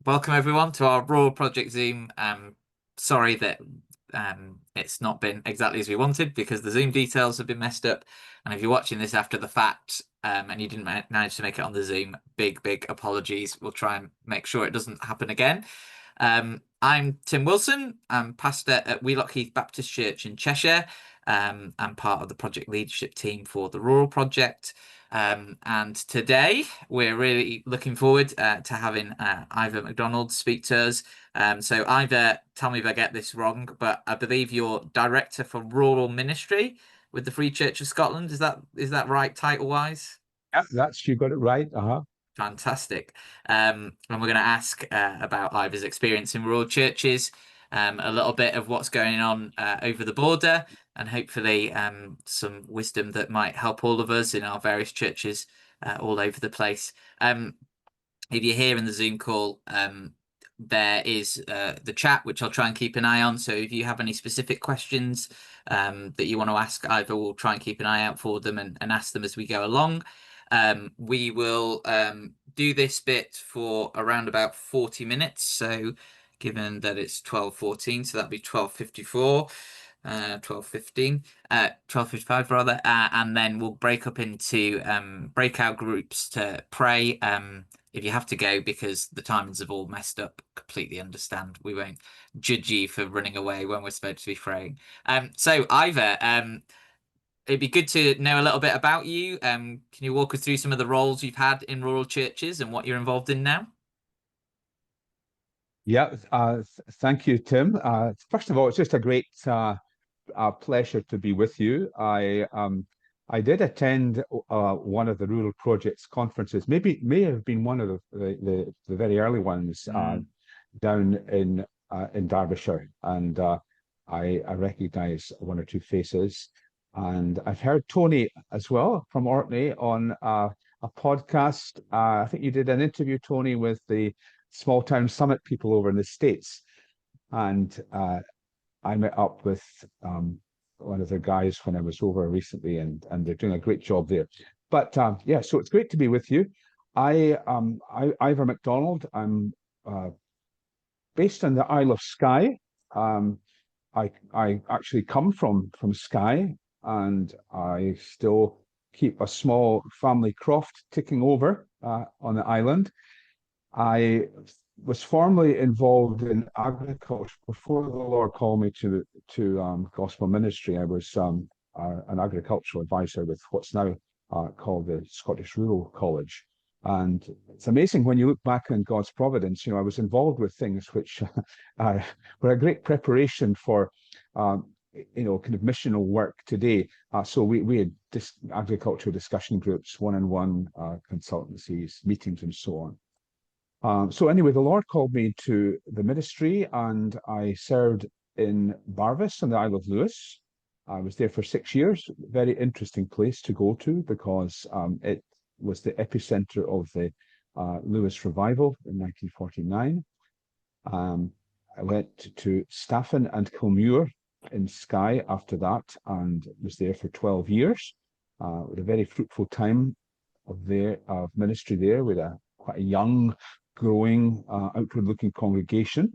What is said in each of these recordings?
Welcome everyone to our Raw Project Zoom. Sorry that it's not been exactly as we wanted because the Zoom details have been messed up. And if you're watching this after the fact and you didn't manage to make it on the Zoom, big apologies. We'll try and make sure it doesn't happen again. I'm Tim Wilson. I'm pastor at Wheelock Heath Baptist Church in Cheshire. I'm part of the project leadership team for the Rural Project. And today we're really looking forward to having Ivor MacDonald speak to us. So Ivor, tell me if I get this wrong, but I believe you're Director for Rural Ministry with the Free Church of Scotland. Is that right, title-wise? Yeah, you got it right. Fantastic. And we're going to ask about Ivor's experience in rural churches, a little bit of what's going on over the border, and hopefully some wisdom that might help all of us in our various churches all over the place. If you're here in the Zoom call, there is the chat, which I'll try and keep an eye on. So if you have any specific questions that you want to ask, Ivor will try and keep an eye out for them and ask them as we go along. We will do this bit for around about 40 minutes. So given that it's 12:14, so that'll be 12:54. 12:15, 12:55 rather, and then we'll break up into breakout groups to pray. If you have to go because the timings have all messed up, completely understand. We won't judge you for running away when we're supposed to be praying. So Ivor, it'd be good to know a little bit about you. Can you walk us through some of the roles you've had in rural churches and what you're involved in now? Yeah. Thank you, Tim. First of all, it's just a great pleasure to be with you. I did attend one of the Rural Projects conferences. May have been one of the very early ones Mm. down in Derbyshire, and I recognise one or two faces. And I've heard Tony as well from Orkney on a podcast. I think you did an interview, Tony, with the Small Town Summit people over in the States. And I met up with one of the guys when I was over recently, and they're doing a great job there. But yeah, so it's great to be with you. Ivor MacDonald. I'm based on the Isle of Skye. Um, I actually come from Skye, and I still keep a small family croft ticking over on the island. I was formerly involved in agriculture before the Lord called me to gospel ministry. I was an agricultural advisor with what's now called the Scottish Rural College. And it's amazing when you look back on God's providence. I was involved with things which were a great preparation for, kind of missional work today. So we had agricultural discussion groups, one-on-one consultancies, meetings, and so on. So anyway, the Lord called me to the ministry, and I served in Barvis on the Isle of Lewis. I was there for 6 years. Very interesting place to go to because it was the epicenter of the Lewis revival in 1949. I went to Staffin and Kilmuir in Skye after that and was there for 12 years. With a very fruitful time of ministry there with quite a young, growing, outward-looking congregation.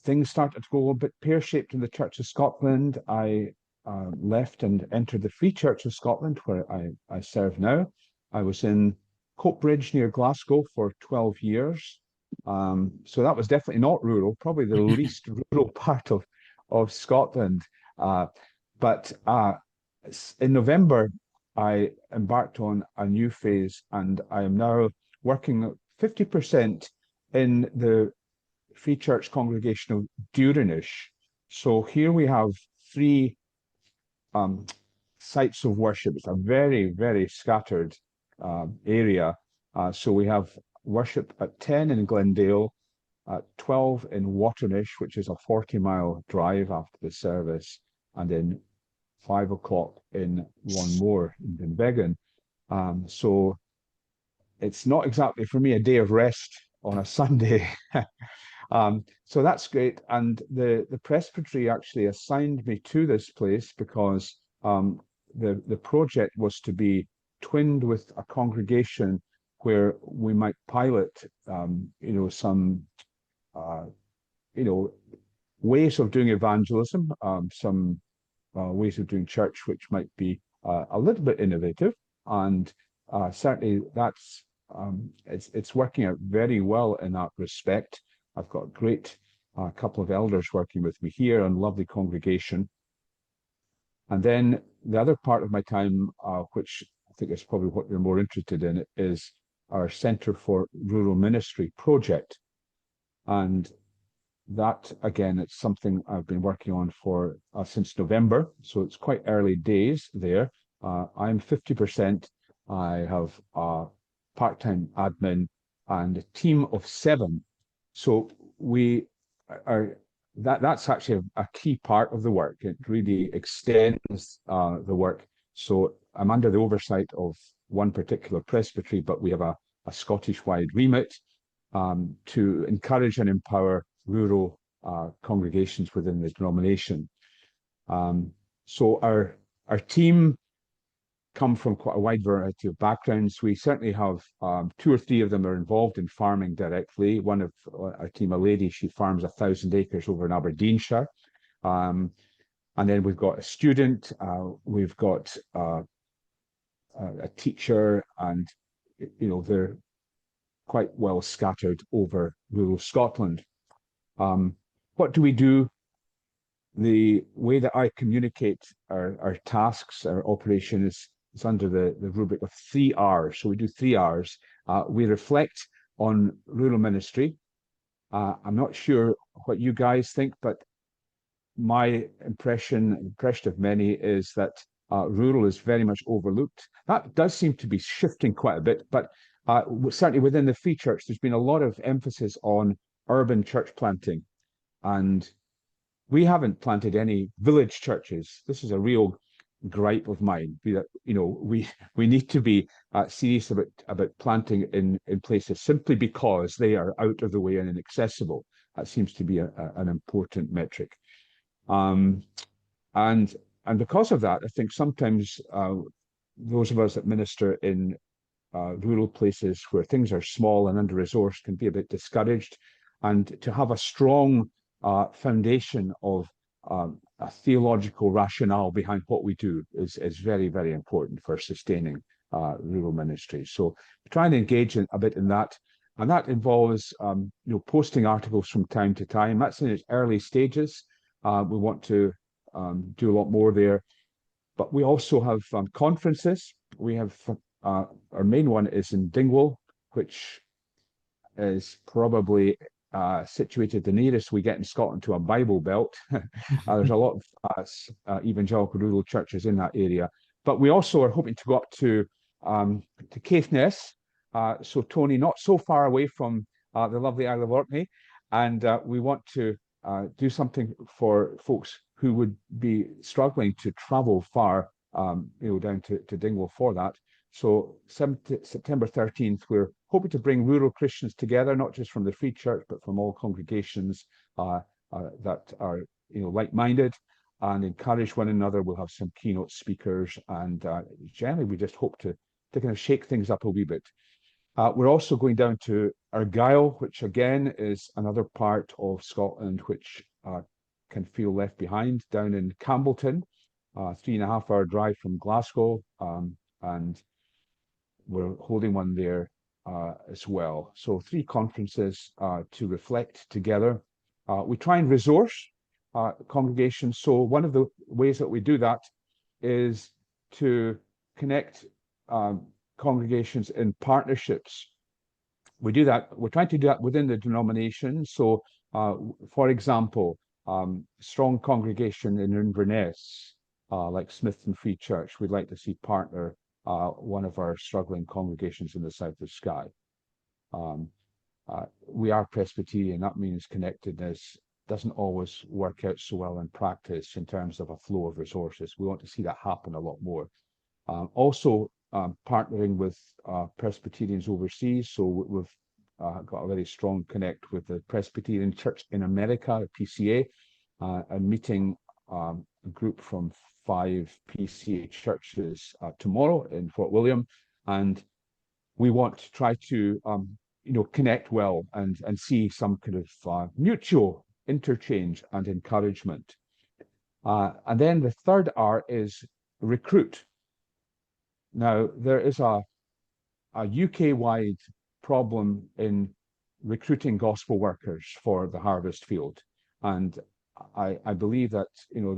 Things started to go a bit pear-shaped in the Church of Scotland. I left and entered the Free Church of Scotland, where I serve now. I was in Coatbridge near Glasgow for 12 years. So that was definitely not rural, probably the least rural part of Scotland. But in November, I embarked on a new phase, and I am now working 50% in the Free Church congregation of Durinish. So here we have three sites of worship. It's a very scattered area. So we have worship at 10 in Glendale, at 12 in Waternish, which is a 40-mile drive after the service, and then 5 o'clock in one more in Dunvegan. So it's not exactly for me a day of rest on a Sunday. So that's great. And the presbytery actually assigned me to this place because the project was to be twinned with a congregation where we might pilot, some, uh, you know, ways of doing evangelism, some ways of doing church, which might be a little bit innovative. And certainly it's working out very well in that respect. I've got a great couple of elders working with me here and lovely congregation. And then the other part of my time, which I think is probably what you're more interested in, is our Centre for Rural Ministry project. And that, again, it's something I've been working on for since November, so it's quite early days there. I'm 50%. I have a part-time admin and a team of 7. So we are that's actually a key part of the work. It really extends the work. So I'm under the oversight of one particular presbytery, but we have a Scottish-wide remit to encourage and empower rural congregations within the denomination. So our team come from quite a wide variety of backgrounds. We certainly have 2 or 3 of them are involved in farming directly. One of our team, a lady, she farms 1,000 acres over in Aberdeenshire. And then we've got a student, we've got a teacher, and they're quite well scattered over rural Scotland. What do we do? The way that I communicate our tasks, our operation is under the rubric of 3 R's. So we do 3 R's. We reflect on rural ministry. I'm not sure what you guys think, but my impression of many is that rural is very much overlooked. That does seem to be shifting quite a bit, but certainly within the Free Church, there's been a lot of emphasis on urban church planting. And we haven't planted any village churches. This is a real gripe of mine. We need to be serious about planting in places simply because they are out of the way and inaccessible. That seems to be an important metric. And because of that, I think sometimes those of us that minister in rural places where things are small and under-resourced can be a bit discouraged. And to have a strong foundation of a theological rationale behind what we do is very, very important for sustaining rural ministry. So trying to engage a bit in that. And that involves posting articles from time to time. That's in its early stages. We want to do a lot more there. But we also have conferences. We have our main one is in Dingwall, which is probably situated the nearest we get in Scotland to a Bible Belt. There's a lot of evangelical rural churches in that area. But we also are hoping to go up to Caithness. So Tony, not so far away from the lovely Isle of Orkney. And we want to do something for folks who would be struggling to travel far, down to Dingwall for that. So September 13th, we're hoping to bring rural Christians together, not just from the Free Church, but from all congregations that are like-minded, and encourage one another. We'll have some keynote speakers, and generally we just hope to kind of shake things up a wee bit. We're also going down to Argyll, which again is another part of Scotland which can feel left behind, down in Campbellton, 3.5-hour drive from Glasgow, and we're holding one there as well. So 3 conferences to reflect together. We try and resource congregations. So one of the ways that we do that is to connect congregations in partnerships. We do that. We're trying to do that within the denomination. So, for example, strong congregation in Inverness, like Smithton Free Church, we'd like to see partner one of our struggling congregations in the south of Skye. We are Presbyterian. That means connectedness doesn't always work out so well in practice in terms of a flow of resources. We want to see that happen a lot more. Also, partnering with Presbyterians overseas. So we've got a very strong connect with the Presbyterian Church in America, PCA, and meeting a group from 5 PCA churches tomorrow in Fort William. And we want to try to connect well and see some kind of mutual interchange and encouragement. And then the third R is recruit. Now, there is a UK-wide problem in recruiting gospel workers for the harvest field. And I believe that,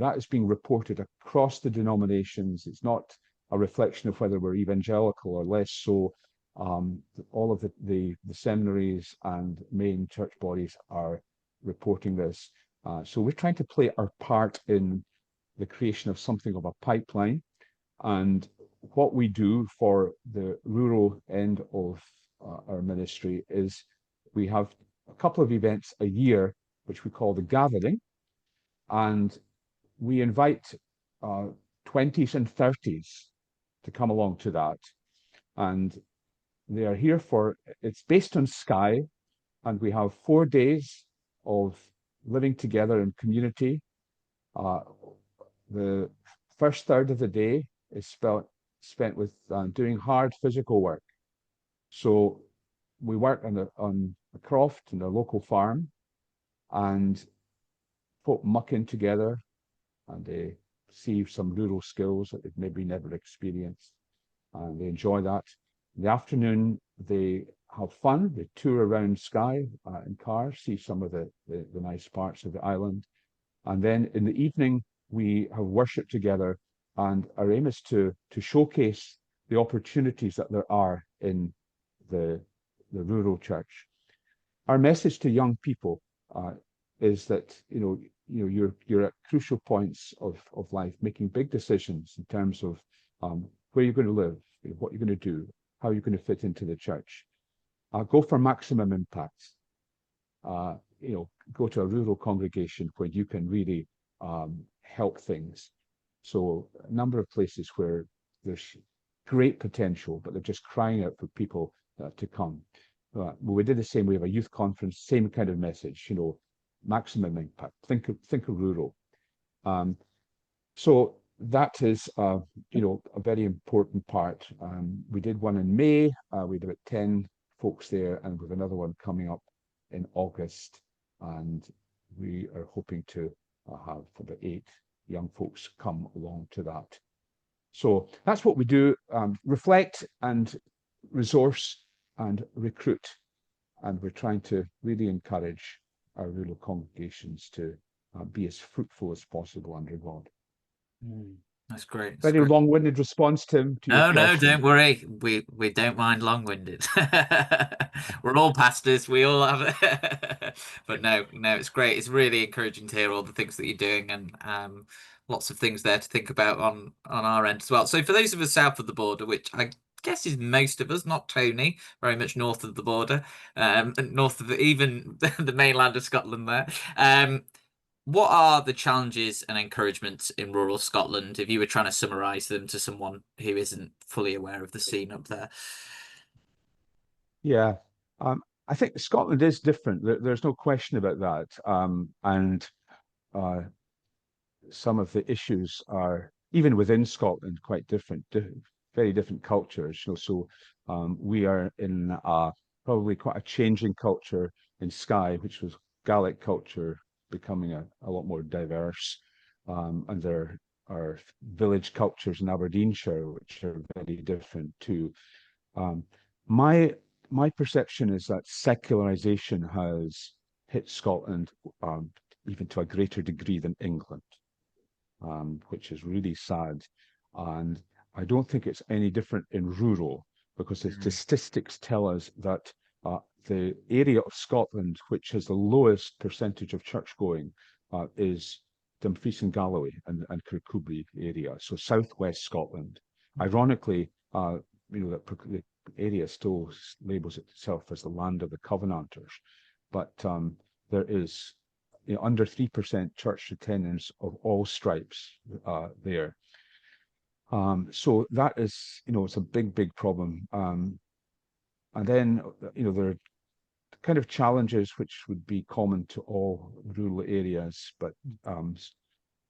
that is being reported across the denominations. It's not a reflection of whether we're evangelical or less so. All of the seminaries and main church bodies are reporting this. So we're trying to play our part in the creation of something of a pipeline. And what we do for the rural end of our ministry is we have a couple of events a year, which we call the Gathering, and we invite 20s and 30s to come along to that. And they are here it's based on Skye, and we have 4 days of living together in community. The first third of the day is spent with doing hard physical work. So we work on a croft in a local farm, and folk muck in together, and they see some rural skills that they've maybe never experienced, and they enjoy that. In the afternoon, they have fun. They tour around Skye in cars, see some of the nice parts of the island. And then in the evening, we have worship together, and our aim is to showcase the opportunities that there are in the rural church. Our message to young people is that you're at crucial points of life, making big decisions in terms of where you're going to live, what you're going to do, how you're going to fit into the church. Go for maximum impact. Go to a rural congregation where you can really help things. So a number of places where there's great potential, but they're just crying out for people to come. Well, we did the same. We have a youth conference, same kind of message, maximum impact. Think of rural. So that is, a very important part. We did one in May. We had about 10 folks there, and we have another one coming up in August. And we are hoping to have about 8 young folks come along to that. So that's what we do, reflect and resource and recruit. And we're trying to really encourage our rural congregations to be as fruitful as possible under God. That's great. That's Very great. long-winded response, Tim, to your No, no, question. don't worry. We don't mind long-winded. We're all pastors. We all have it. But no, it's great. It's really encouraging to hear all the things that you're doing, and lots of things there to think about on our end as well. So for those of us south of the border, which I guess is most of us, not Tony, very much north of the border, and north of even the mainland of Scotland there. What are the challenges and encouragements in rural Scotland if you were trying to summarize them to someone who isn't fully aware of the scene up there? Yeah. I think Scotland is different. There's no question about that. And uh, some of the issues are, even within Scotland, quite different, very different cultures. So we are in probably quite a changing culture in Skye, which was Gaelic culture becoming a lot more diverse. And there are village cultures in Aberdeenshire, which are very different too. Um, my my perception is that secularization has hit Scotland even to a greater degree than England, which is really sad. And I don't think it's any different in rural, because the Mm. statistics tell us that the area of Scotland which has the lowest percentage of church going is Dumfries and Galloway and Kirkcudbright area, so southwest Scotland. Ironically, the area still labels itself as the land of the Covenanters, but there is under 3% church attendance of all stripes there. So that is, it's a big problem. And then, there are kind of challenges which would be common to all rural areas, but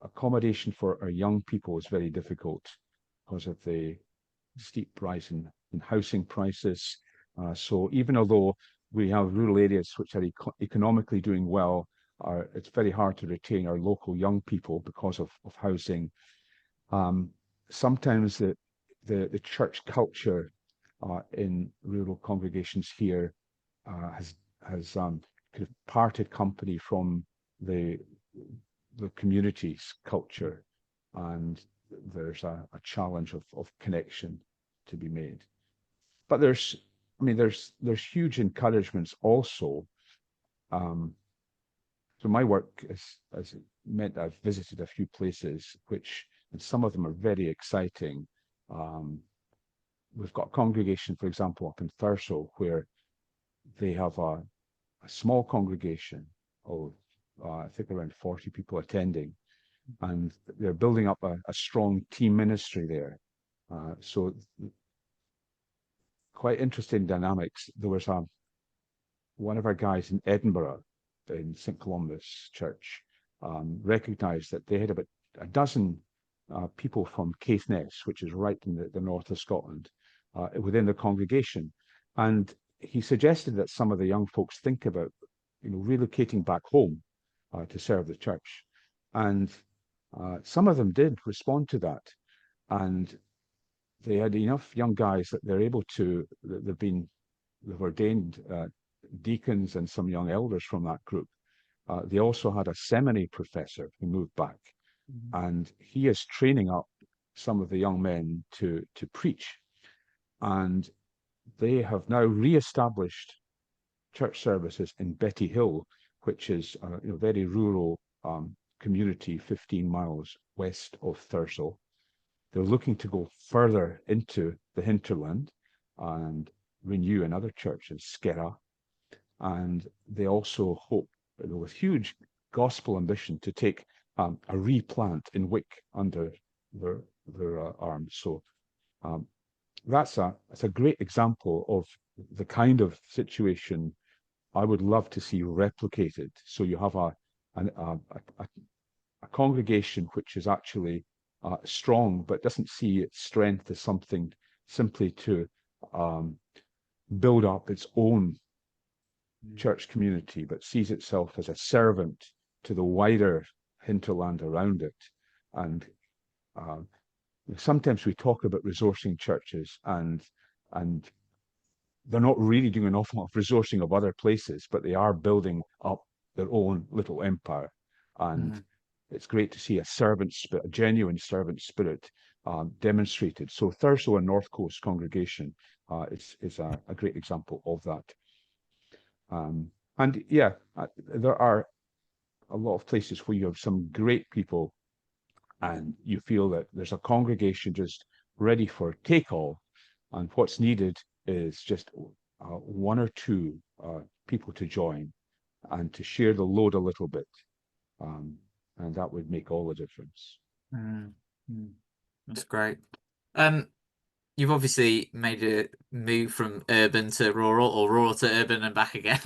accommodation for our young people is very difficult because of the steep rise in housing prices. So even although we have rural areas which are economically doing well, it's very hard to retain our local young people because of housing. Um, Sometimes the church culture in rural congregations here has kind of parted company from the the community's culture, and there's a challenge of connection to be made. But I mean, there's huge encouragements also. Um, so my work has meant I've visited a few places, which, and some of them are very exciting. Um, we've got a congregation, for example, up in Thurso, where they have a small congregation of, I think around 40 people attending, and they're building up a strong team ministry there. So quite interesting dynamics. There was one of our guys in Edinburgh, in St. Columba's Church, recognized that they had about a dozen people from Caithness, which is right in the north of Scotland, within the congregation. And he suggested that some of the young folks think about, relocating back home to serve the church. And some of them did respond to that. And they had enough young guys that they're able to, they've ordained deacons and some young elders from that group. They also had a seminary professor who moved back, Mhm. and he is training up some of the young men to preach. And they have now re-established church services in Betty Hill, which is a very rural community 15 miles west of Thurso. They're looking to go further into the hinterland and renew another church in Skerra. And they also hope, with huge gospel ambition, to take a replant in Wick under their arms. So um, that's a great example of the kind of situation I would love to see replicated. So you have a congregation which is actually strong, but doesn't see its strength as something simply to um, build up its own church community, but sees itself as a servant to the wider hinterland around it. And uh, sometimes we talk about resourcing churches, and they're not really doing an awful lot of resourcing of other places, but they are building up their own little empire. And Mhm. it's great to see a servant spirit, a genuine servant spirit demonstrated. So Thurso and North Coast congregation is a great example of that. And yeah, there are a lot of places where you have some great people and you feel that there's a congregation just ready for take all. And what's needed is just one or two people to join and to share the load a little bit. Um, and that would make all the difference. Mm. Mm. That's great. Um, you've obviously made a move from urban to rural or rural to urban and back again.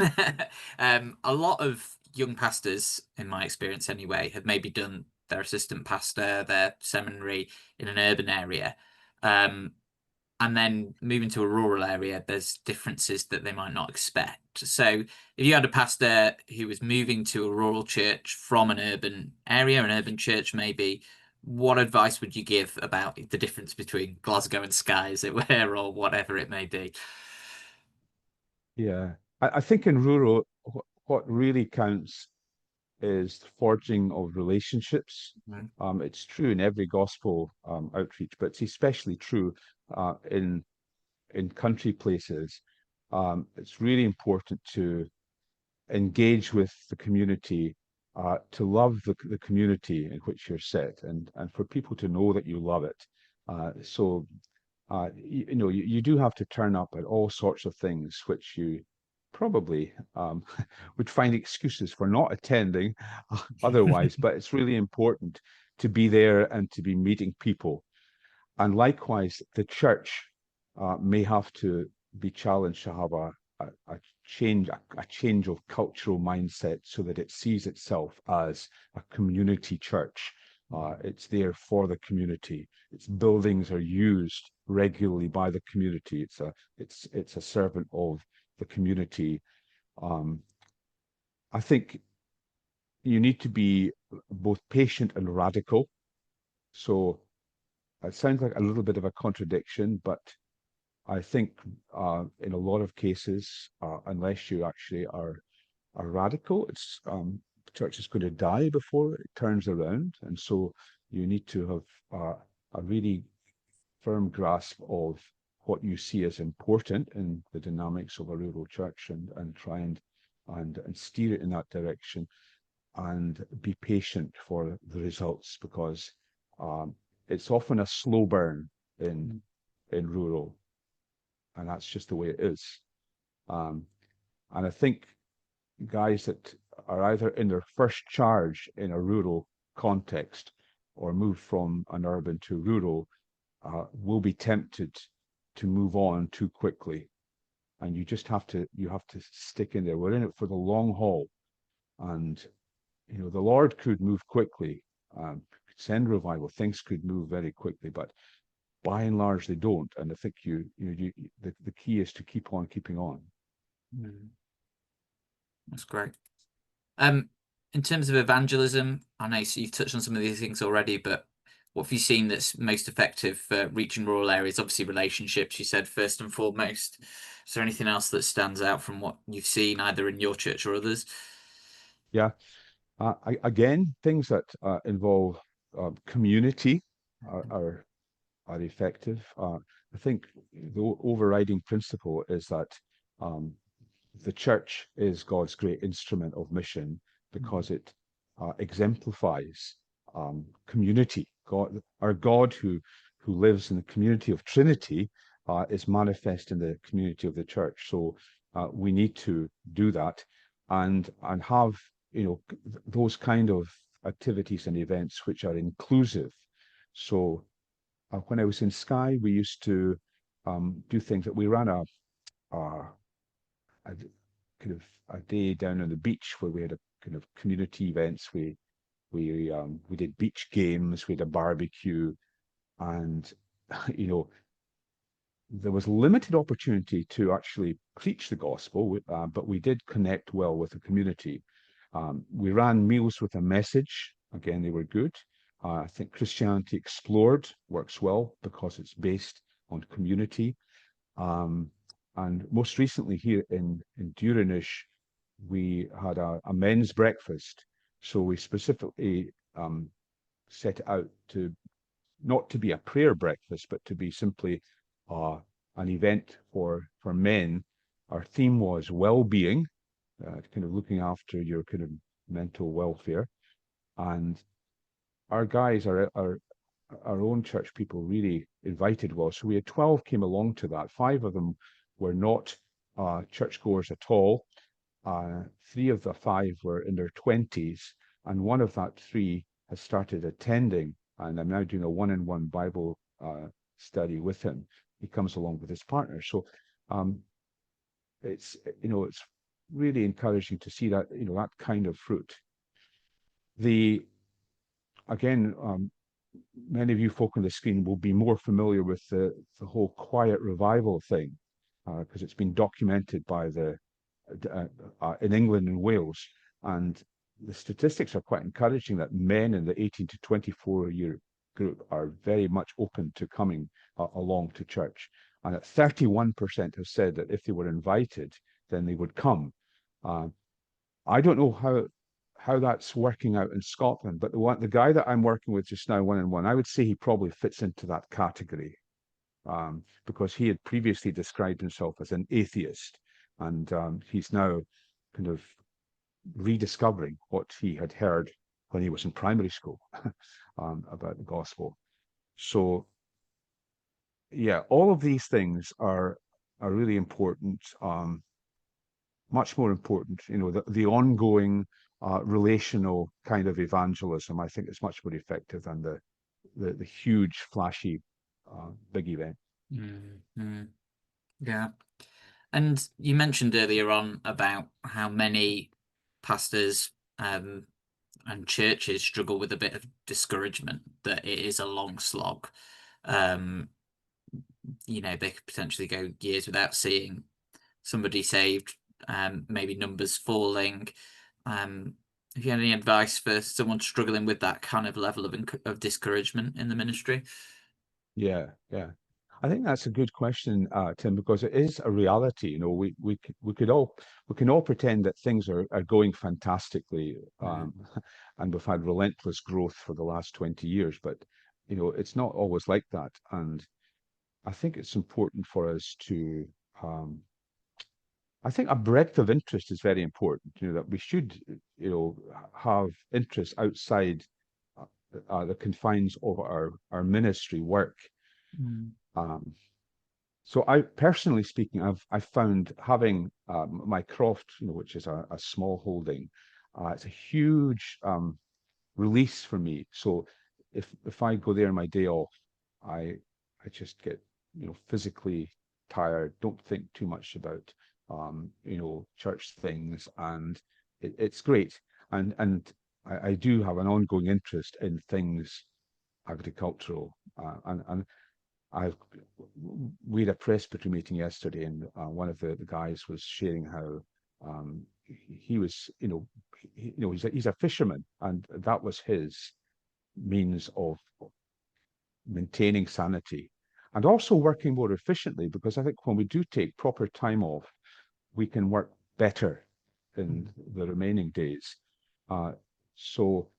A lot of young pastors, in my experience anyway, have maybe done their assistant pastor, their seminary in an urban area. Um, and then moving to a rural area, there's differences that they might not expect. So if you had a pastor who was moving to a rural church from an urban area, an urban church maybe, what advice would you give about the difference between Glasgow and Skye, as it were, or whatever it may be? Yeah, I think in rural, what really counts is the forging of relationships. Mm. It's true in every gospel outreach, but it's especially true in country places. It's really important to engage with the community, to love the community in which you're set, and for people to know that you love it. You do have to turn up at all sorts of things which you probably would find excuses for not attending otherwise, but it's really important to be there and to be meeting people. And likewise, the church may have to be challenged to have a change of cultural mindset so that it sees itself as a community church. It's there for the community. Its buildings are used regularly by the community. It's a servant of the community. Um, I think you need to be both patient and radical. So it sounds like a little bit of a contradiction, but I think in a lot of cases, unless you actually are radical, the church is going to die before it turns around, and so you need to have a really firm grasp of what you see as important in the dynamics of a rural church, and try and steer it in that direction, and be patient for the results, because um, it's often a slow burn in rural, and that's just the way it is. Um, and I think guys that are either in their first charge in a rural context or move from an urban to rural will be tempted to move on too quickly. And you have to stick in there. We're in it for the long haul. And, the Lord could move quickly, could send revival, things could move very quickly, but by and large they don't. And I think the key is to keep on keeping on. Mm. That's great. Um, in terms of evangelism, I know you've touched on some of these things already, but what have you seen that's most effective for reaching rural areas? Obviously, relationships, you said first and foremost. Is there anything else that stands out from what you've seen either in your church or others? Yeah. Again, things that involve community are, are are effective. I think the overriding principle is that um, the church is God's great instrument of mission, because it exemplifies community. Our God, who lives in the community of Trinity, is manifest in the community of the church. So we need to do that, and have those kind of activities and events which are inclusive. So when I was in Skye, we used to do things that we ran a kind of a day down on the beach where we had a kind of community events. We did beach games, we had a barbecue, and you know there was limited opportunity to actually preach the gospel, but we did connect well with the community. We ran meals with a message. Again, they were good. I think Christianity Explored works well because it's based on community. Um, and most recently here in Duranish, we had a men's breakfast. So we specifically set it out to not to be a prayer breakfast, but to be simply an event for men. Our theme was well-being, kind of looking after your kind of mental welfare. And our guys, our own church people really invited well. So we had 12 came along to that. 5 of them were not churchgoers at all. 3 of the 5 were in their 20s, and one of that 3 has started attending, and I'm now doing a one-on-one Bible study with him. He comes along with his partner. So um, it's really encouraging to see that that kind of fruit. The again, many of you folk on the screen will be more familiar with the whole quiet revival thing, because it's been documented by the in England and Wales, and the statistics are quite encouraging that men in the 18 to 24-year group are very much open to coming along to church, and that 31% have said that if they were invited, then they would come. Uh, I don't know how that's working out in Scotland, but the guy that I'm working with just now, one-on-one, I would say he probably fits into that category, because he had previously described himself as an atheist, and he's now kind of rediscovering what he had heard when he was in primary school about the gospel. So yeah, all of these things are really important. Much more important, the ongoing relational kind of evangelism. I think is much more effective than the huge, flashy, big event. Mm-hmm. Yeah. And you mentioned earlier on about how many pastors and churches struggle with a bit of discouragement, that it is a long slog. Um, they could potentially go years without seeing somebody saved, maybe numbers falling. Um, have you had any advice for someone struggling with that kind of level of discouragement in the ministry? Yeah, yeah. I think that's a good question, Tim, because it is a reality. We can all pretend that things are going fantastically, Mm, and we've had relentless growth for the last 20 years, but it's not always like that. And I think it's important for us to, um, I think a breadth of interest is very important. That we should, have interests outside uh, the confines of our ministry work. mm, Um, So I personally speaking, I've found having my croft, which is a small holding, it's a huge release for me. So if I go there my day off, I I just get physically tired. Don't think too much about church things, and it's great. And I do have an ongoing interest in things agricultural, and I we had a presbytery meeting yesterday, and one of the guys was sharing how he was, he's a fisherman, and that was his means of maintaining sanity and also working more efficiently. Because I think when we do take proper time off, we can work better in mm, the remaining days. Uh, so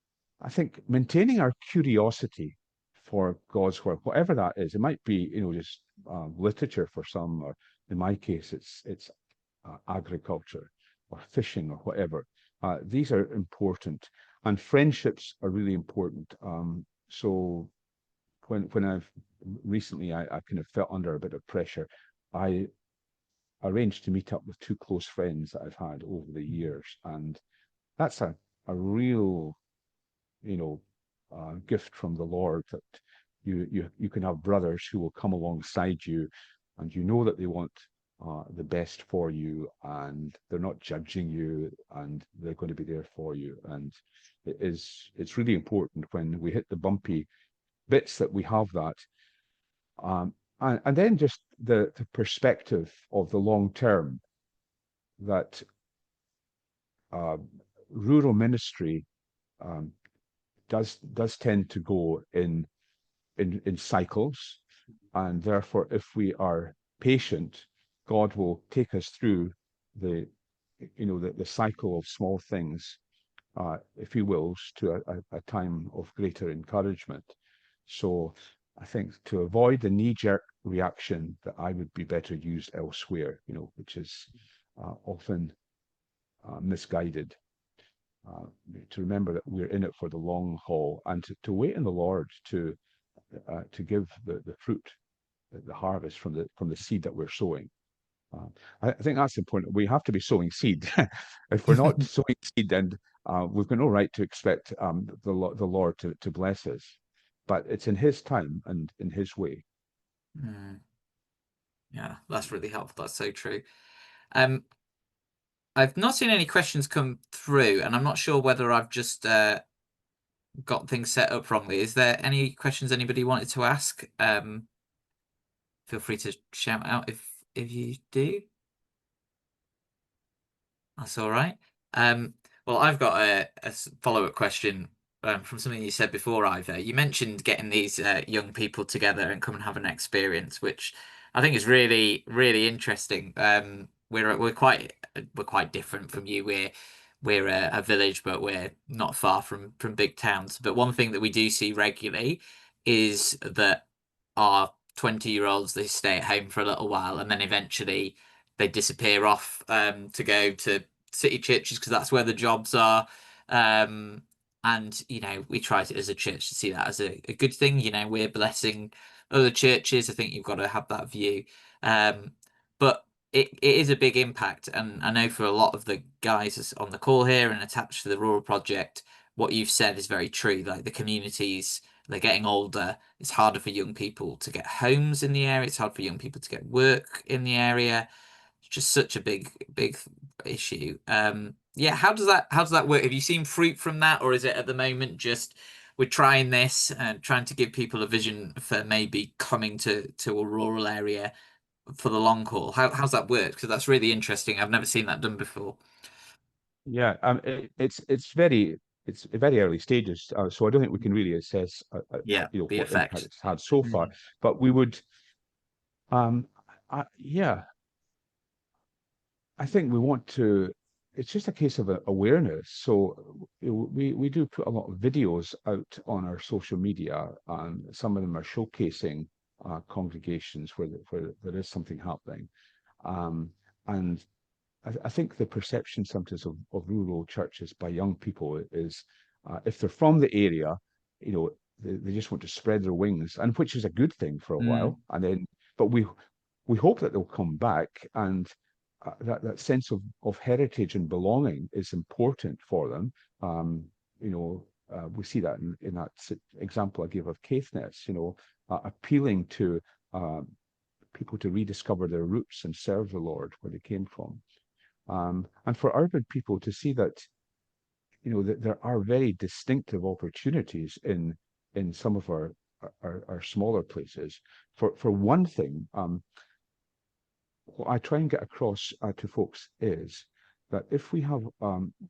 I think maintaining our curiosity for God's work, whatever that is, it might be, just literature for some, or in my case, it's agriculture or fishing or whatever. These are important, and friendships are really important. So when I've recently, I kind of felt under a bit of pressure. I arranged to meet up with two close friends that I've had over the years, and that's a real, you know, gift from the Lord, that you can have brothers who will come alongside you, and you know that they want the best for you, and they're not judging you, and they're going to be there for you. And it's really important when we hit the bumpy bits that we have that. And then just the perspective of the long term, that uh, rural ministry um, does tend to go in cycles, and therefore, if we are patient, God will take us through the the cycle of small things, if He wills, to a time of greater encouragement. So I think to avoid the knee-jerk reaction, that I would be better used elsewhere, which is often misguided. Uh, to remember that we're in it for the long haul, and to wait in the Lord to give the fruit, the harvest from the seed that we're sowing. Uh, I think that's important. We have to be sowing seed. If we're not sowing seed, then we've got no right to expect the Lord to bless us. But it's in His time and in His way. mm. Yeah, that's really helpful. That's so true. Um, I've not seen any questions come through, and I'm not sure whether I've just got things set up wrongly. Is there any questions anybody wanted to ask? Feel free to shout out if you do. That's all right. Well, I've got a follow-up question from something you said before, Ivor. You mentioned getting these young people together and come and have an experience, which I think is really, really interesting. We're quite different from you. We're a village, but we're not far from big towns. But one thing that we do see regularly is that our 20-year-olds, they stay at home for a little while and then eventually they disappear off to go to city churches because that's where the jobs are. Um, and we try to, as a church, to see that as a good thing. We're blessing other churches. I think you've got to have that view. But it is a big impact, and I know for a lot of the guys on the call here and attached to the Rural Project, what you've said is very true. Like the communities, they're getting older. It's harder for young people to get homes in the area. It's hard for young people to get work in the area. It's just such a big issue. Yeah, how does that work? Have you seen fruit from that, or is it at the moment just we're trying this and trying to give people a vision for maybe coming to a rural area for the long haul. How's that worked? Because that's really interesting. I've never seen that done before. Yeah, it's very early stages, so I don't think we can really assess, Yeah, the what impact effect. it's had so far. Mm. But we would, um, yeah, I think we want to. It's just a case of awareness. So we do put a lot of videos out on our social media, and some of them are showcasing congregations where there is something happening. And I think the perception sometimes of rural churches by young people is, if they're from the area, they just want to spread their wings, and which is a good thing for a Mm. while. And then, but we hope that they'll come back, and that sense of heritage and belonging is important for them. Um, we see that in that example I gave of Caithness, appealing to uh, people to rediscover their roots and serve the Lord where they came from. And for urban people to see that, that there are very distinctive opportunities in some of our smaller places. For one thing, what I try and get across to folks is that if we have,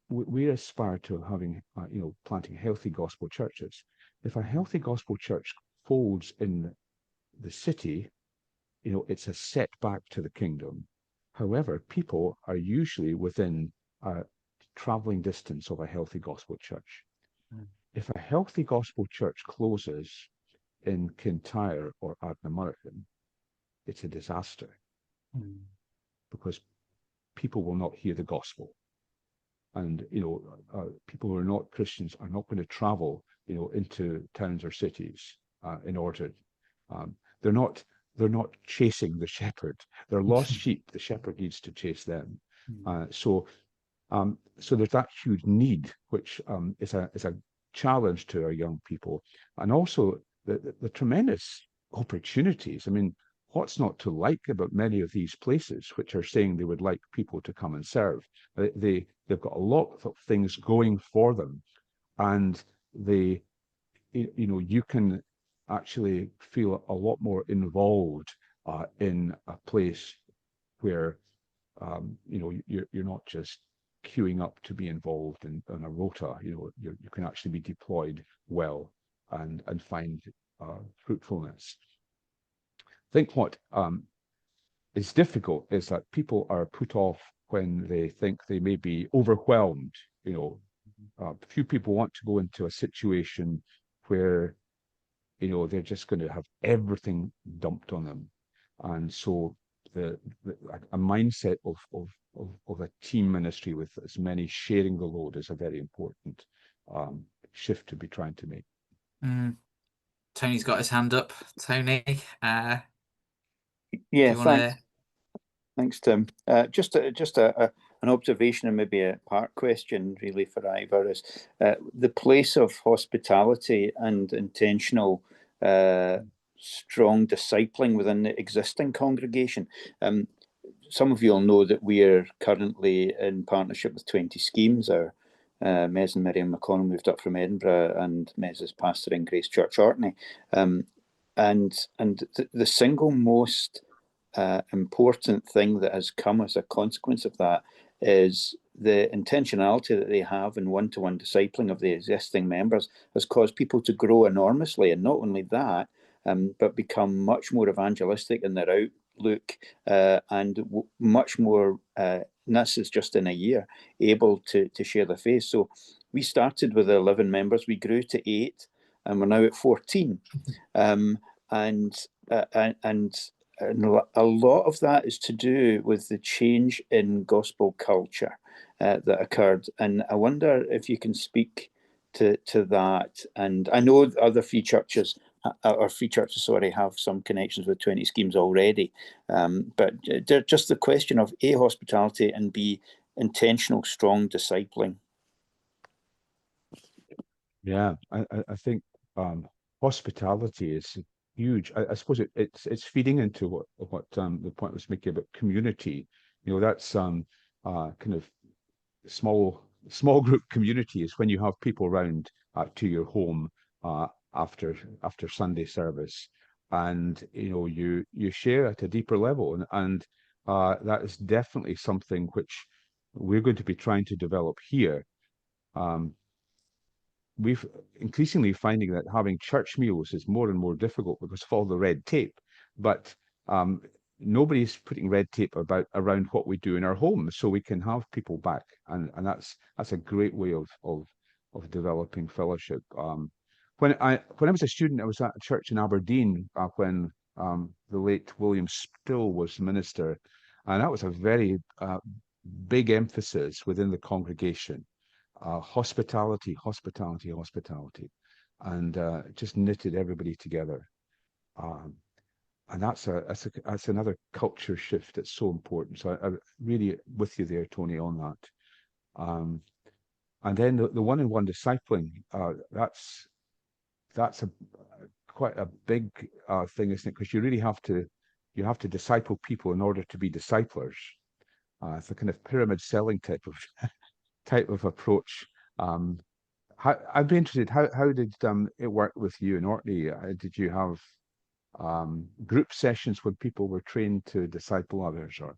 we aspire to having, planting healthy gospel churches. If a healthy gospel church folds in the city, it's a setback to the kingdom. However, people are usually within a traveling distance of a healthy gospel church. Mm. If a healthy gospel church closes in Kintyre or Ardnamurchan, it's a disaster Mm. because people will not hear the gospel. And, people who are not Christians are not going to travel, into towns or cities in order. Um, they're not they're not chasing the shepherd. They're lost sheep. The shepherd needs to chase them. Mm. So there's that huge need, which is a challenge to our young people, and also the tremendous opportunities. I mean, what's not to like about many of these places, which are saying they would like people to come and serve? They've got a lot of things going for them, and they you can actually feel a lot more involved in a place where you're not just queuing up to be involved in a rota. You can actually be deployed well and find fruitfulness. I think what is difficult is that people are put off when they think they may be overwhelmed. Few people want to go into a situation where they're just going to have everything dumped on them, and so a mindset of a team ministry with as many sharing the load is a very important shift to be trying to make. Mm. Tony's got his hand up. Tony, do Yeah, you want to? thanks, Tim. Just an observation and maybe a part question, really, for Ivor is the place of hospitality and intentional, strong discipling within the existing congregation. Some of you will know that we are currently in partnership with 20 Schemes. Our Mez and Miriam McConnell moved up from Edinburgh, and Mez is pastoring Grace Church Orkney. And the single most important thing that has come as a consequence of that is the intentionality that they have in one-to-one discipling of the existing members has caused people to grow enormously, and not only that, but become much more evangelistic in their outlook and much more, and this is just in a year, able to share the faith. So we started with 11 members, we grew to 8, and we're now at 14. And a lot of that is to do with the change in gospel culture that occurred. And I wonder if you can speak to that. And I know other free churches, sorry, have some connections with 20 Schemes already. But just the question of A, hospitality, and B, intentional, strong discipling. Yeah, I think hospitality is huge. I suppose it's feeding into what the point was making about community. That's kind of small group community is when you have people around to your home after Sunday service, and you share at a deeper level, and that is definitely something which we're going to be trying to develop here. We've increasingly finding that having church meals is more and more difficult because of all the red tape, but nobody's putting red tape around what we do in our homes, so we can have people back, and that's a great way of developing fellowship. When I was a student, I was at a church in Aberdeen when the late William Still was minister, and that was a very big emphasis within the congregation. Hospitality, hospitality, hospitality, and just knitted everybody together. And that's another culture shift that's so important. So I really with you there, Tony, on that. And then the one-on-one discipling, that's a quite a big thing, isn't it? Because you really have to disciple people in order to be disciplers. It's a kind of pyramid selling type of approach. I'd be interested. How did it work with you in Orkney? Did you have group sessions when people were trained to disciple others, or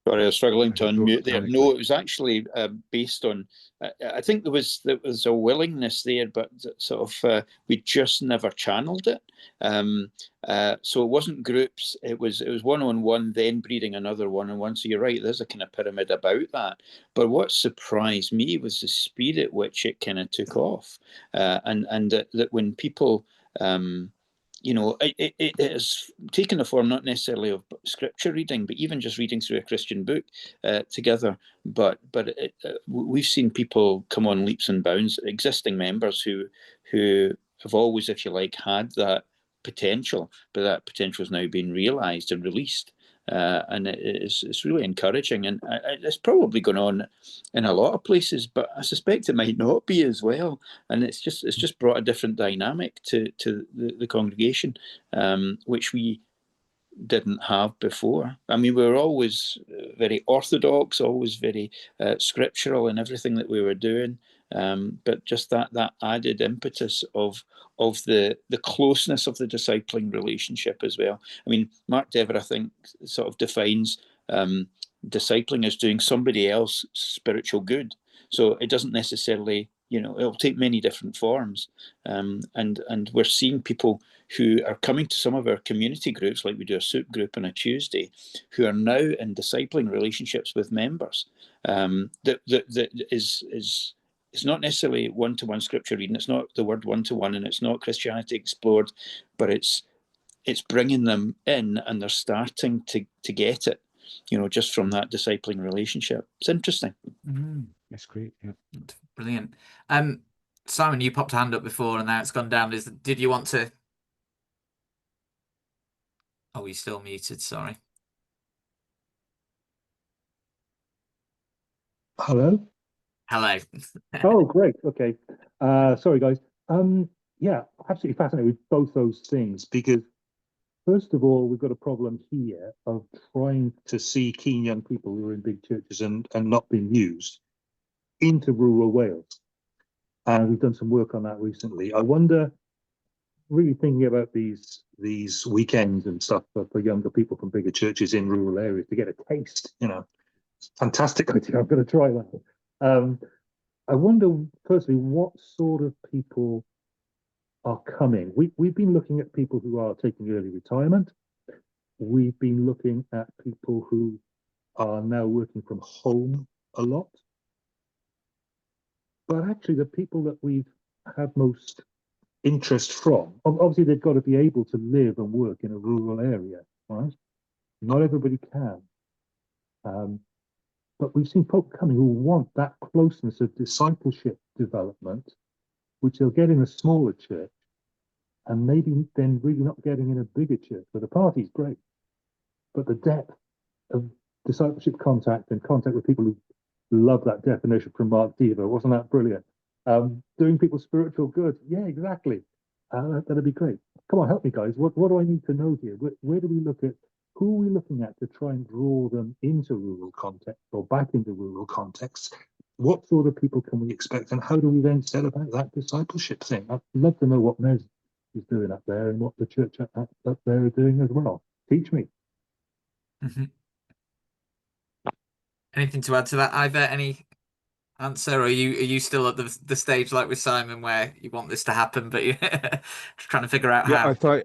Sorry, I was struggling how to did it go unmute there. No, mechanically? it was actually based on. I think there was a willingness there, but sort of we just never channeled it. So it wasn't groups. It was one-on-one, then breeding another one-on-one. So you're right. There's a kind of pyramid about that. But what surprised me was the speed at which it kind of took off, and that when people. It has taken the form not necessarily of scripture reading, but even just reading through a Christian book together. But we've seen people come on leaps and bounds, existing members who have always, if you like, had that potential, but that potential has now been realised and released. And it's really encouraging, and it's probably going on in a lot of places, but I suspect it might not be as well. And it's just brought a different dynamic to the congregation, which we didn't have before. I mean, we were always very orthodox, always very scriptural in everything that we were doing, but just that added impetus of the closeness of the discipling relationship as well. I mean, Mark Dever, I think, sort of defines discipling as doing somebody else spiritual good. So it doesn't necessarily, it'll take many different forms, and we're seeing people who are coming to some of our community groups, like we do a soup group on a Tuesday, who are now in discipling relationships with members. That is it's not necessarily one-to-one scripture reading. It's not the word one-to-one, and it's not Christianity explored, but it's bringing them in, and they're starting to get it, just from that discipling relationship. It's interesting. That's great. Yeah. Brilliant. Simon, you popped a hand up before, and now it's gone down. Did you want to? Oh, you're still muted. Sorry. Hello. Hello. Oh, great. Okay. Sorry, guys. Yeah, absolutely fascinated with both those things, because first of all, we've got a problem here of trying to see keen young people who are in big churches and not being used into rural Wales. And we've done some work on that recently. I wonder, really thinking about these weekends and stuff for younger people from bigger churches in rural areas to get a taste, fantastic idea. I'm going to try that. I wonder, firstly, what sort of people are coming. We've been looking at people who are taking early retirement. We've been looking at people who are now working from home a lot. But actually, the people that we've had most interest from, obviously, they've got to be able to live and work in a rural area, right? Not everybody can. But we've seen folk coming who want that closeness of discipleship development, which they'll get in a smaller church, and maybe then really not getting in a bigger church where the party's great, but the depth of discipleship contact and contact with people who love that definition from Mark Dever. Wasn't that brilliant? Doing people spiritual good. Yeah, exactly. That'd be great. Come on, help me, guys. What do I need to know here? Where do we look at? Who are we looking at to try and draw them into rural context or back into rural context? what sort of people can we expect, and how do we then set about that discipleship thing? I'd love to know what Mez is doing up there and what the church up there are doing as well. Teach me. Mhm. Anything to add to that, Ivor? Any answer? Or are you still at the stage like with Simon where you want this to happen, but you're trying to figure out Yeah, how?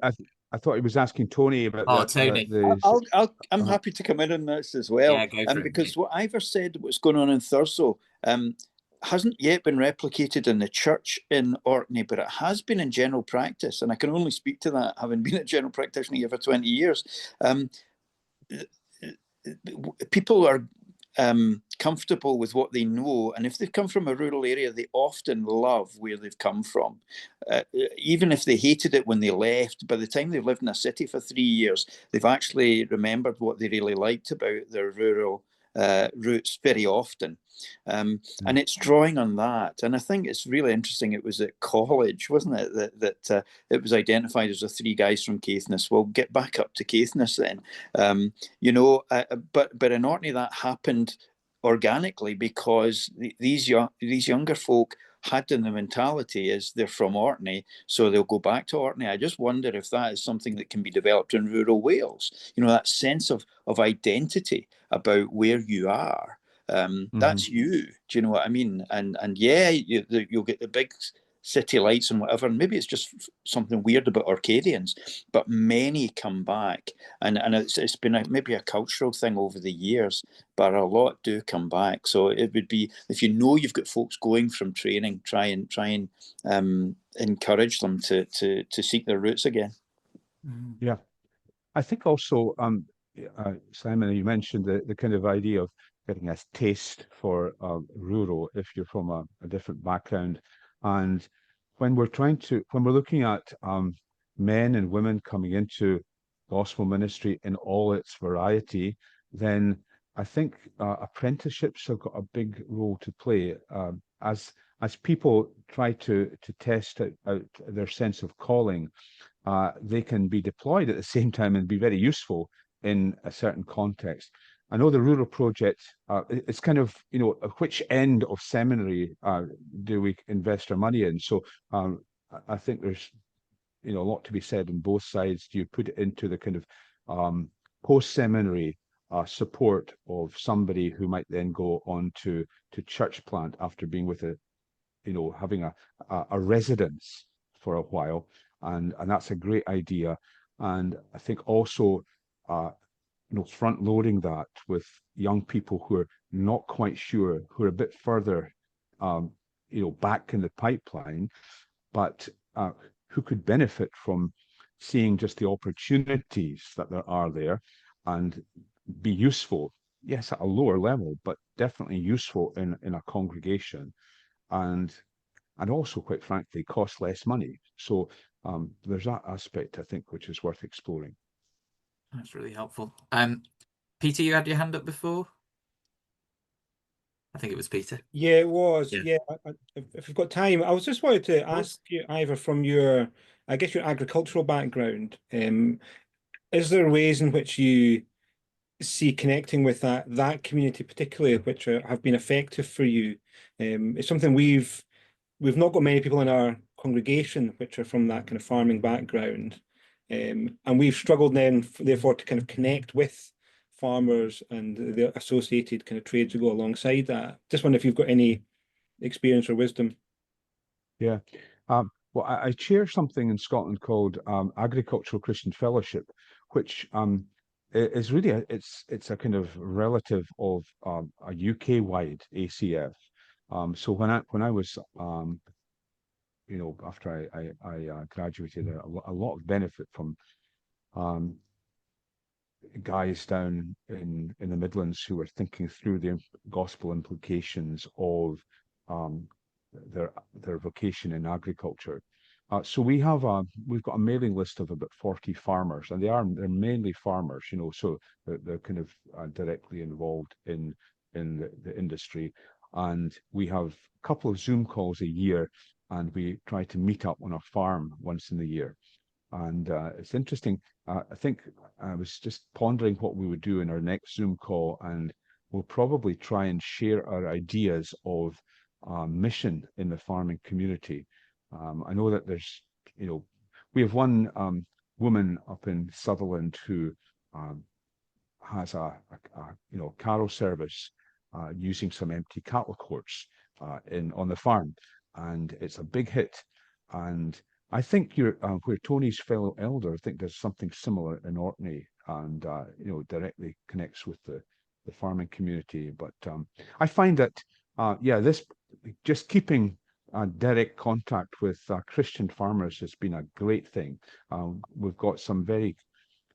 I thought he was asking Tony about Oh, about Tony. the. I'm Uh, happy to come in on this as well, Yeah, go for it, because mate. what Ivor said, what's going on in Thurso, hasn't yet been replicated in the church in Orkney, but it has been in general practice, and I can only speak to that, having been a general practitioner here for 20 years. Um, People are comfortable with what they know, and if they've come from a rural area, they often love where they've come from. Even if they hated it when they left, by the time they've lived in a city for 3 years, they've actually remembered what they really liked about their rural roots very often. And it's drawing on that. And I think it's really interesting. It was at college, wasn't it, that it was identified as the three guys from Caithness. Well, get back up to Caithness then. But in Orkney that happened organically because these younger folk had in the mentality is they're from Orkney, so they'll go back to Orkney. I just wonder if that is something that can be developed in rural Wales. That sense of identity about where you are. That's you. Do you know what I mean? And yeah, you'll get the big city lights and whatever, and maybe it's just something weird about Orcadians, but many come back, and it's been maybe a cultural thing over the years, but a lot do come back. So it would be, if you've got folks going from training, try and encourage them to seek their roots again. yeah, I think also, Simon, you mentioned the kind of idea of getting a taste for rural if you're from a different background. And when we're looking at men and women coming into gospel ministry in all its variety, then I think apprenticeships have got a big role to play as people try to test out their sense of calling. They can be deployed at the same time and be very useful in a certain context. I know the rural project, it's kind of, which end of seminary do we invest our money in? So I think there's, a lot to be said on both sides. Do you put it into the kind of post-seminary support of somebody who might then go on to church plant after being with having a residence for a while, and that's a great idea. And I think also, front loading that with young people who are not quite sure, who are a bit further, back in the pipeline, but who could benefit from seeing just the opportunities that there are there and be useful. Yes, at a lower level, but definitely useful in a congregation. And also, quite frankly, cost less money. So there's that aspect, I think, which is worth exploring. That's really helpful. Peter, you had your hand up before? I think it was Peter. Yeah, it was. Yeah. Yeah, if you've got time, I was just wanted to ask you, Ivor, from your, I guess, your agricultural background, is there ways in which you see connecting with that community particularly, which have been effective for you? It's something we've not got many people in our congregation which are from that kind of farming background, and we've struggled then therefore to kind of connect with farmers and the associated kind of trades who go alongside that. Just wonder if you've got any experience or wisdom. Yeah. Well, I chair something in Scotland called Agricultural Christian Fellowship, which is really it's a kind of relative of a UK-wide ACF. So when I was after I graduated, a lot of benefit from guys down in the Midlands who were thinking through the gospel implications of their vocation in agriculture. So we've got a mailing list of about 40 farmers, and they're mainly farmers, so they're kind of directly involved in the industry. And we have a couple of Zoom calls a year, and we try to meet up on a farm once in the year. And it's interesting. I think I was just pondering what we would do in our next Zoom call, and we'll probably try and share our ideas of mission in the farming community. I know that there's, we have one woman up in Sutherland who has a carol service using some empty cattle courts on the farm, and it's a big hit. And I think you're where Tony's fellow elder, I think there's something similar in Orkney, and directly connects with the farming community. But I find that this just keeping direct contact with Christian farmers has been a great thing. We've got some very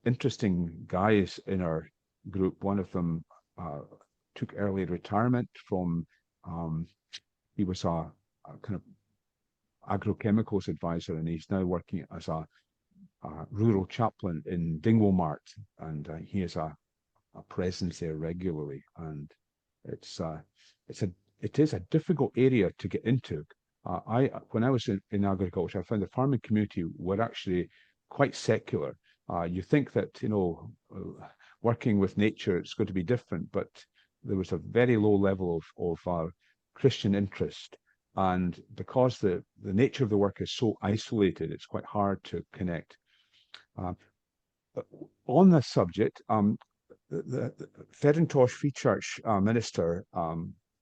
interesting guys in our group. One of them took early retirement from, he was a kind of agrochemicals advisor, and he's now working as a rural chaplain in Dingwall Mart, and he has a presence there regularly. And it is a difficult area to get into. When I was in agriculture, I found the farming community were actually quite secular. You think that working with nature, it's going to be different, but there was a very low level of Christian interest. And because the nature of the work is so isolated, it's quite hard to connect. On this subject, the Fedintosh Free Church minister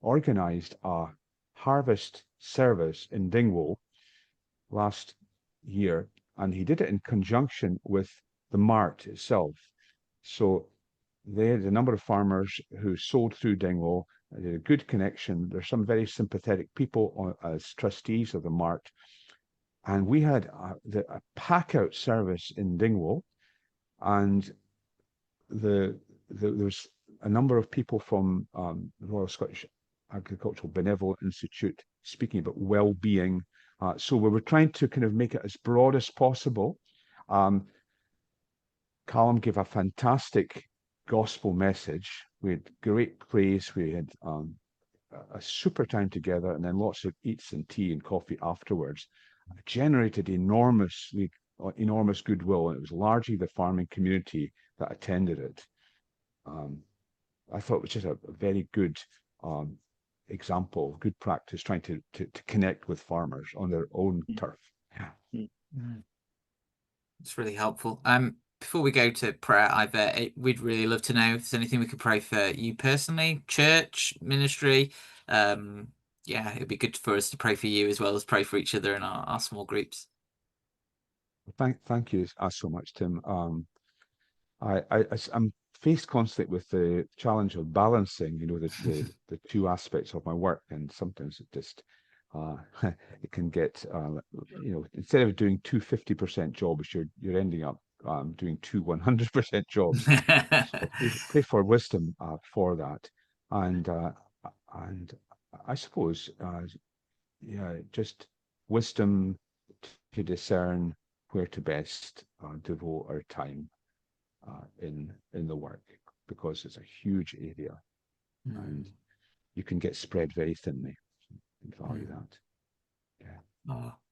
organised a harvest service in Dingwall last year, and he did it in conjunction with the mart itself. So they had a number of farmers who sold through Dingwall. They had a good connection. There's some very sympathetic people as trustees of the mart. And we had a pack-out service in Dingwall, and there's a number of people from the Royal Scottish Agricultural Benevolent Institute speaking about well-being. So we were trying to kind of make it as broad as possible. Callum gave a fantastic gospel message. We had great praise. We had a super time together, and then lots of eats and tea and coffee afterwards. It generated enormous goodwill, and it was largely the farming community that attended it. I thought it was just a very good example of good practice, trying to connect with farmers on their own turf. Yeah. It's really helpful. Before we go to prayer, Ivor, we'd really love to know if there's anything we could pray for you personally, church, ministry. It'd be good for us to pray for you as well as pray for each other in our small groups. Thank you so much, Tim. I'm faced constantly with the challenge of balancing, the two aspects of my work, and sometimes it just it can get instead of doing two 50% jobs, you're ending up doing two 100% jobs. So pray for wisdom for that, and I suppose just wisdom to discern where to best devote our time in the work, because it's a huge area and you can get spread very thinly. I value that. Yeah. Oh,